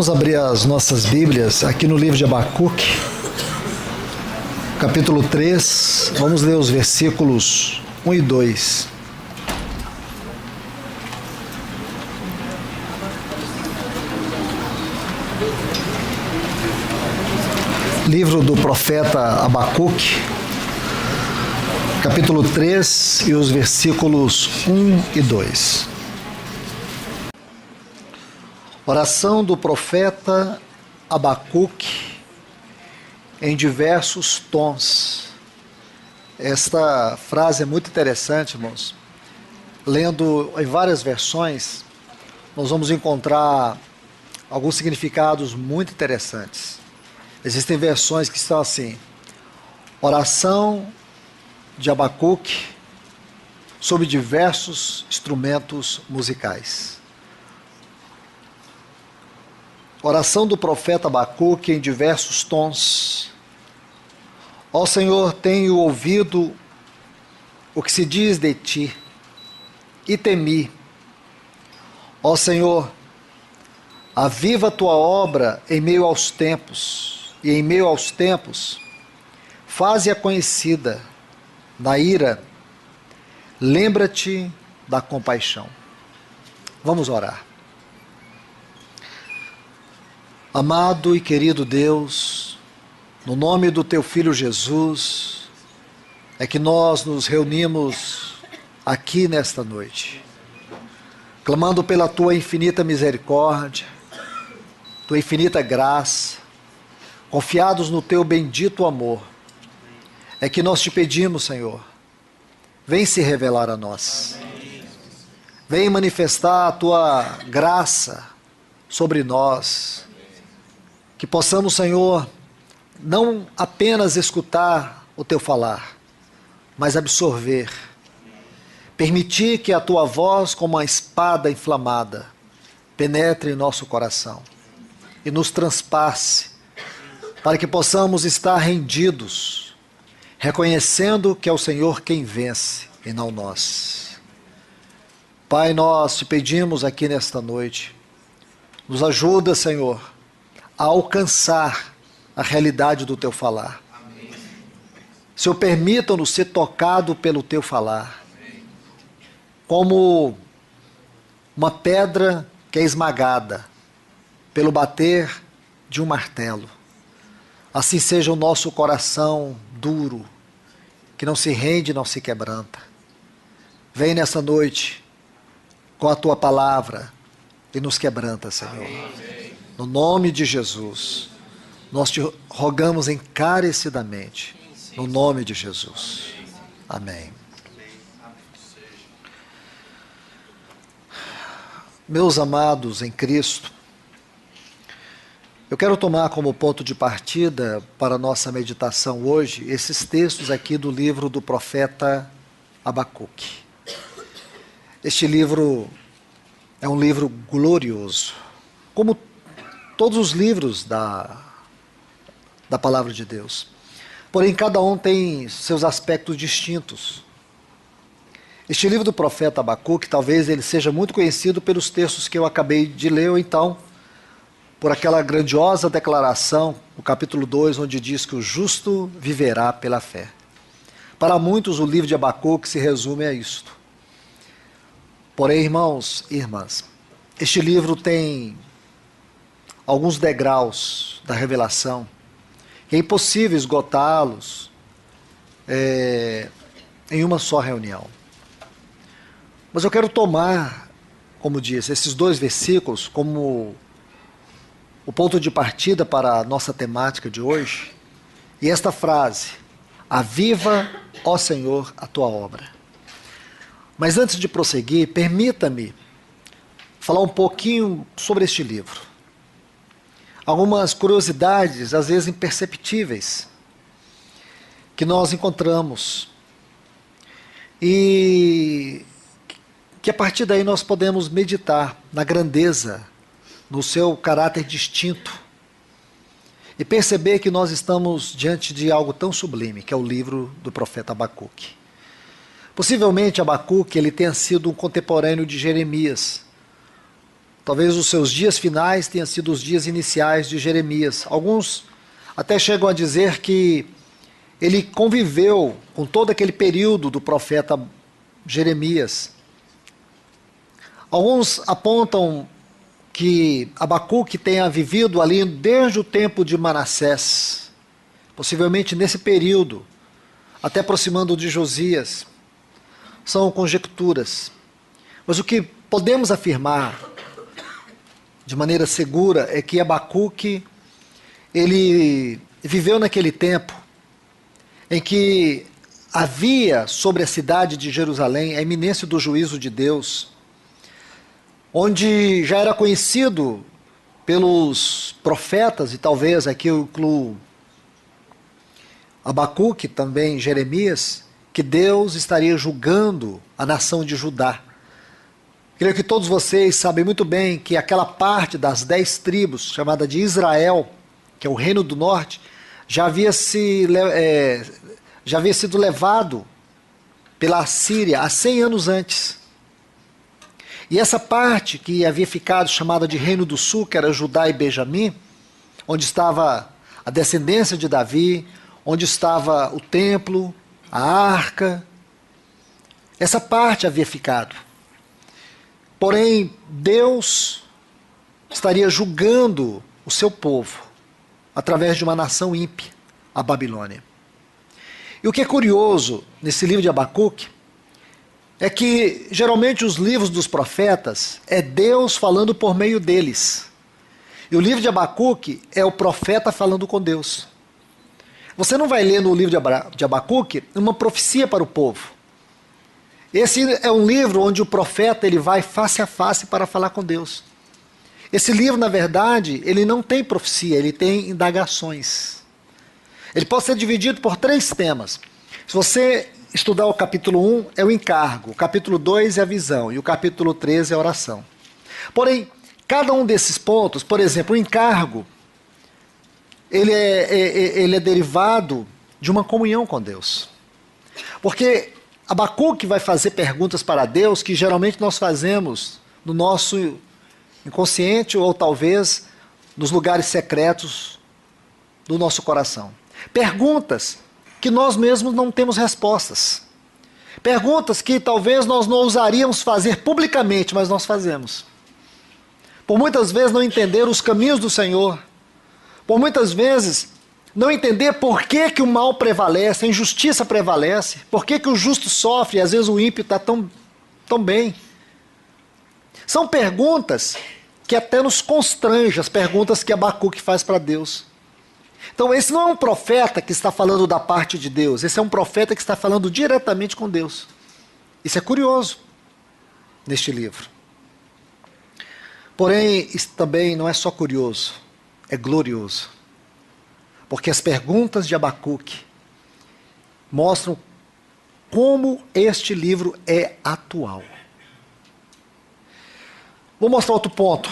Vamos abrir as nossas Bíblias aqui no livro de Abacuque, capítulo 3, vamos ler os versículos 1 e 2. Livro do profeta Abacuque, capítulo 3 e os versículos 1 e 2. Oração do profeta Abacuque em diversos tons. Esta frase é muito interessante, irmãos. Lendo em várias versões, nós vamos encontrar alguns significados muito interessantes. Existem versões que estão assim: oração de Abacuque sobre diversos instrumentos musicais. Oração do profeta Abacuque em diversos tons. Ó Senhor, tenho ouvido o que se diz de ti e temi. Ó Senhor, aviva a tua obra em meio aos tempos, e em meio aos tempos, faze-a conhecida. Na ira, lembra-te da compaixão. Vamos orar. Amado e querido Deus, no nome do teu Filho Jesus, é que nós nos reunimos aqui nesta noite, clamando pela tua infinita misericórdia, tua infinita graça, confiados no teu bendito amor. É que nós te pedimos, Senhor, vem se revelar a nós, vem manifestar a tua graça sobre nós, que possamos, Senhor, não apenas escutar o teu falar, mas absorver, permitir que a tua voz, como uma espada inflamada, penetre em nosso coração e nos transpasse, para que possamos estar rendidos, reconhecendo que é o Senhor quem vence e não nós. Pai, nós te pedimos aqui nesta noite, nos ajuda, Senhor, a alcançar a realidade do teu falar. Amém. Senhor, permita-nos ser tocado pelo teu falar, como uma pedra que é esmagada pelo bater de um martelo. Assim seja o nosso coração duro, que não se rende, não se quebranta. Vem nessa noite com a tua palavra e nos quebranta, Senhor. Amém. No nome de Jesus, nós te rogamos encarecidamente, no nome de Jesus. Amém. Meus amados em Cristo, eu quero tomar como ponto de partida para a nossa meditação hoje esses textos aqui do livro do profeta Abacuque. Este livro é um livro glorioso, como todos os livros da palavra de Deus. Porém, cada um tem seus aspectos distintos. Este livro do profeta Abacuque, talvez ele seja muito conhecido pelos textos que eu acabei de ler, ou então por aquela grandiosa declaração, no capítulo 2, onde diz que o justo viverá pela fé. Para muitos, o livro de Abacuque se resume a isto. Porém, irmãos e irmãs, este livro tem alguns degraus da revelação, que é impossível esgotá-los em uma só reunião. Mas eu quero tomar, como disse, esses dois versículos como o ponto de partida para a nossa temática de hoje, e esta frase: aviva, ó Senhor, a tua obra. Mas antes de prosseguir, permita-me falar um pouquinho sobre este livro. Algumas curiosidades, às vezes imperceptíveis, que nós encontramos. E que a partir daí nós podemos meditar na grandeza, no seu caráter distinto, e perceber que nós estamos diante de algo tão sublime, que é o livro do profeta Abacuque. Possivelmente Abacuque ele tenha sido um contemporâneo de Jeremias. talvez os seus dias finais tenham sido os dias iniciais de Jeremias. Alguns até chegam a dizer que ele conviveu com todo aquele período do profeta Jeremias. Alguns apontam que Abacuque tenha vivido ali desde o tempo de Manassés, possivelmente nesse período, até aproximando de Josias. São conjecturas. Mas o que podemos afirmar de maneira segura é que Abacuque, ele viveu naquele tempo em que havia sobre a cidade de Jerusalém a iminência do juízo de Deus, onde já era conhecido pelos profetas, e talvez aqui eu incluo Abacuque, também Jeremias, que Deus estaria julgando a nação de Judá. Creio que todos vocês sabem muito bem que aquela parte das 10 tribos, chamada de Israel, que é o reino do norte, já havia sido levado pela Assíria há 100 anos antes. E essa parte que havia ficado chamada de Reino do Sul, que era Judá e Benjamim, onde estava a descendência de Davi, onde estava o templo, a arca, essa parte havia ficado. Porém, Deus estaria julgando o seu povo através de uma nação ímpia, a Babilônia. E o que é curioso nesse livro de Abacuque é que, geralmente, os livros dos profetas é Deus falando por meio deles. E o livro de Abacuque é o profeta falando com Deus. Você não vai ler no livro de Abacuque uma profecia para o povo. Esse é um livro onde o profeta ele vai face a face para falar com Deus. Esse livro, na verdade, ele não tem profecia, ele tem indagações. Ele pode ser dividido por 3 temas. Se você estudar o capítulo 1, é o encargo, o capítulo 2 é a visão e o capítulo 3 é a oração. Porém, cada um desses pontos, por exemplo, o encargo, ele é derivado de uma comunhão com Deus. Porque Abacuque vai fazer perguntas para Deus que geralmente nós fazemos no nosso inconsciente ou talvez nos lugares secretos do nosso coração. Perguntas que nós mesmos não temos respostas. Perguntas que talvez nós não ousaríamos fazer publicamente, mas nós fazemos. Por muitas vezes não entender os caminhos do Senhor. Por muitas vezes não entender por que o mal prevalece, a injustiça prevalece, por que o justo sofre e às vezes o ímpio está tão bem. São perguntas que até nos constrangem, as perguntas que Abacuque faz para Deus. Então esse não é um profeta que está falando da parte de Deus, esse é um profeta que está falando diretamente com Deus. Isso é curioso neste livro. Porém, isso também não é só curioso, é glorioso. Porque as perguntas de Abacuque mostram como este livro é atual. Vou mostrar outro ponto,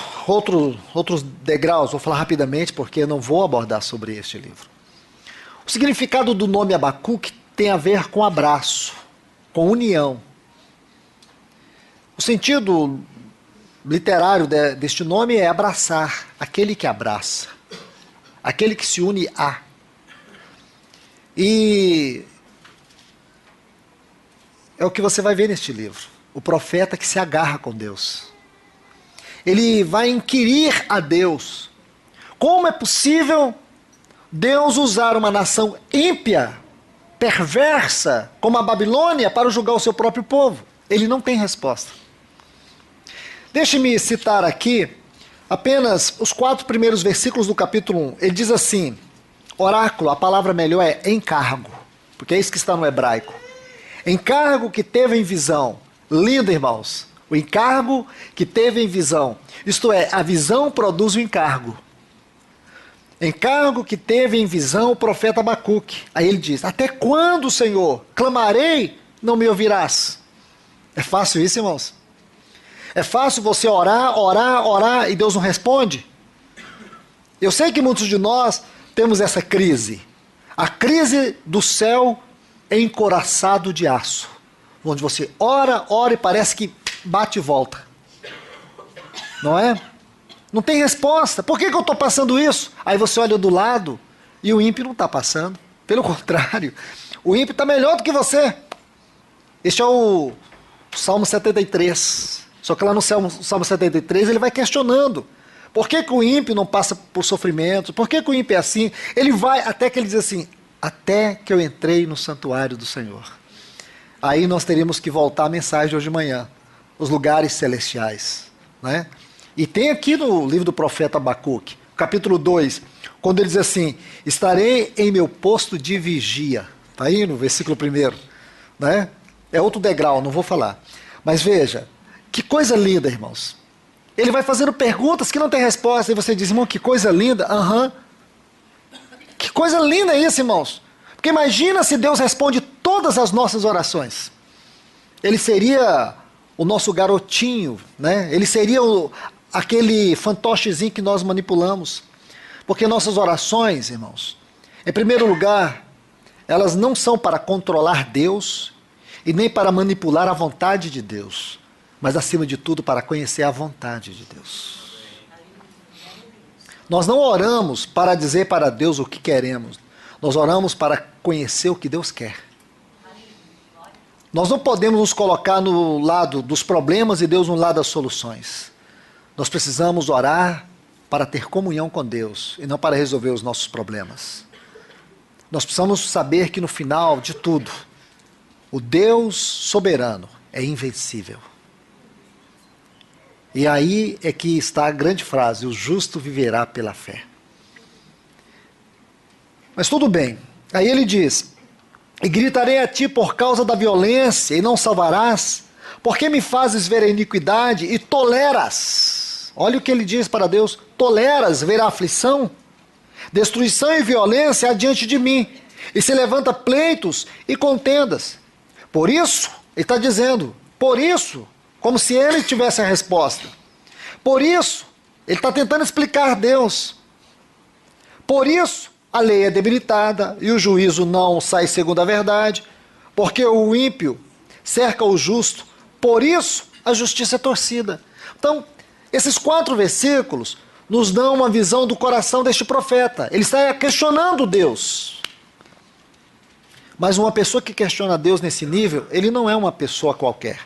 outros degraus, vou falar rapidamente porque eu não vou abordar sobre este livro. O significado do nome Abacuque tem a ver com abraço, com união. O sentido literário deste nome é abraçar, aquele que abraça, aquele que se une a. E é o que você vai ver neste livro, o profeta que se agarra com Deus. Ele vai inquirir a Deus. Como é possível Deus usar uma nação ímpia, perversa, como a Babilônia, para julgar o seu próprio povo? Ele não tem resposta. Deixe-me citar aqui apenas os 4 primeiros versículos do capítulo 1. Ele diz assim, oráculo, a palavra melhor é encargo, porque é isso que está no hebraico. Encargo que teve em visão. Lindo, irmãos. O encargo que teve em visão. Isto é, a visão produz o encargo. Encargo que teve em visão o profeta Abacuque. Aí ele diz, até quando, Senhor, clamarei, não me ouvirás? É fácil isso, irmãos? É fácil você orar e Deus não responde? Eu sei que muitos de nós temos essa crise. A crise do céu encoraçado de aço. Onde você ora e parece que bate e volta. Não é? Não tem resposta. Por que eu estou passando isso? Aí você olha do lado e o ímpio não está passando. Pelo contrário, o ímpio está melhor do que você. Este é o Salmo 73. Só que lá no Salmo 73 ele vai questionando. Por que o ímpio não passa por sofrimento? Por que o ímpio é assim? Ele vai até que ele diz assim, até que eu entrei no santuário do Senhor. Aí nós teríamos que voltar à mensagem de hoje de manhã. Os lugares celestiais. Né? E tem aqui no livro do profeta Abacuque, capítulo 2, quando ele diz assim, estarei em meu posto de vigia. Está aí no versículo 1. Né? É outro degrau, não vou falar. Mas veja, que coisa linda, irmãos. Ele vai fazendo perguntas que não tem resposta. E você diz, irmão, que coisa linda. Aham. Que coisa linda é isso, irmãos. Porque imagina se Deus responde todas as nossas orações. Ele seria o nosso garotinho, né? Ele seria aquele fantochezinho que nós manipulamos. Porque nossas orações, irmãos, em primeiro lugar, elas não são para controlar Deus e nem para manipular a vontade de Deus, mas acima de tudo para conhecer a vontade de Deus. Nós não oramos para dizer para Deus o que queremos, nós oramos para conhecer o que Deus quer. Nós não podemos nos colocar no lado dos problemas e Deus no lado das soluções. Nós precisamos orar para ter comunhão com Deus e não para resolver os nossos problemas. Nós precisamos saber que no final de tudo, o Deus soberano é invencível. E aí é que está a grande frase, o justo viverá pela fé. Mas tudo bem. Aí ele diz, e gritarei a ti por causa da violência e não salvarás, porque me fazes ver a iniquidade e toleras. Olha o que ele diz para Deus, toleras ver a aflição, destruição e violência adiante de mim, e se levanta pleitos e contendas. Por isso, ele está dizendo, por isso, como se ele tivesse a resposta. Por isso, ele está tentando explicar Deus. Por isso, a lei é debilitada e o juízo não sai segundo a verdade, porque o ímpio cerca o justo, por isso a justiça é torcida. Então, esses 4 versículos nos dão uma visão do coração deste profeta. Ele está questionando Deus. Mas uma pessoa que questiona Deus nesse nível, ele não é uma pessoa qualquer.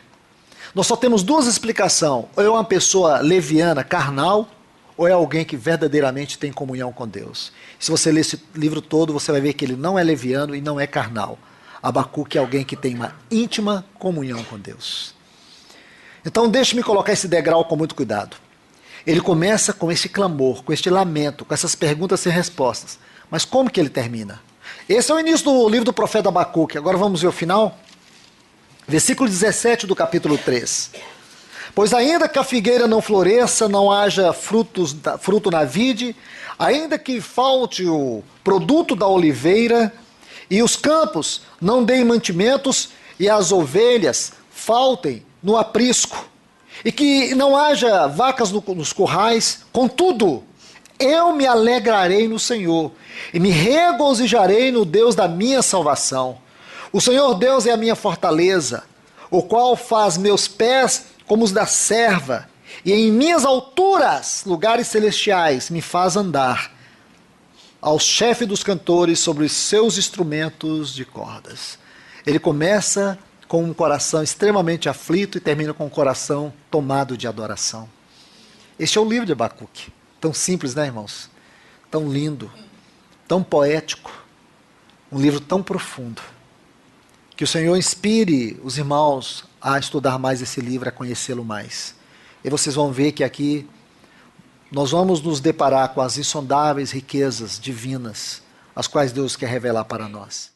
Nós só temos 2 explicações. Ou é uma pessoa leviana, carnal, ou é alguém que verdadeiramente tem comunhão com Deus. Se você ler esse livro todo, você vai ver que ele não é leviano e não é carnal. Abacuque é alguém que tem uma íntima comunhão com Deus. Então deixe-me colocar esse degrau com muito cuidado. Ele começa com esse clamor, com este lamento, com essas perguntas sem respostas. Mas como que ele termina? Esse é o início do livro do profeta Abacuque. Agora vamos ver o final. Versículo 17 do capítulo 3. Pois ainda que a figueira não floresça, não haja fruto na vide, ainda que falte o produto da oliveira, e os campos não deem mantimentos, e as ovelhas faltem no aprisco, e que não haja vacas nos currais, contudo, eu me alegrarei no Senhor, e me regozijarei no Deus da minha salvação. O Senhor Deus é a minha fortaleza, o qual faz meus pés como os da serva, e em minhas alturas, lugares celestiais, me faz andar. Ao chefe dos cantores sobre os seus instrumentos de cordas. Ele começa com um coração extremamente aflito e termina com um coração tomado de adoração. Este é o livro de Abacuque. Tão simples, né, irmãos? Tão lindo, tão poético, um livro tão profundo. Que o Senhor inspire os irmãos a estudar mais esse livro, a conhecê-lo mais. E vocês vão ver que aqui nós vamos nos deparar com as insondáveis riquezas divinas, as quais Deus quer revelar para nós.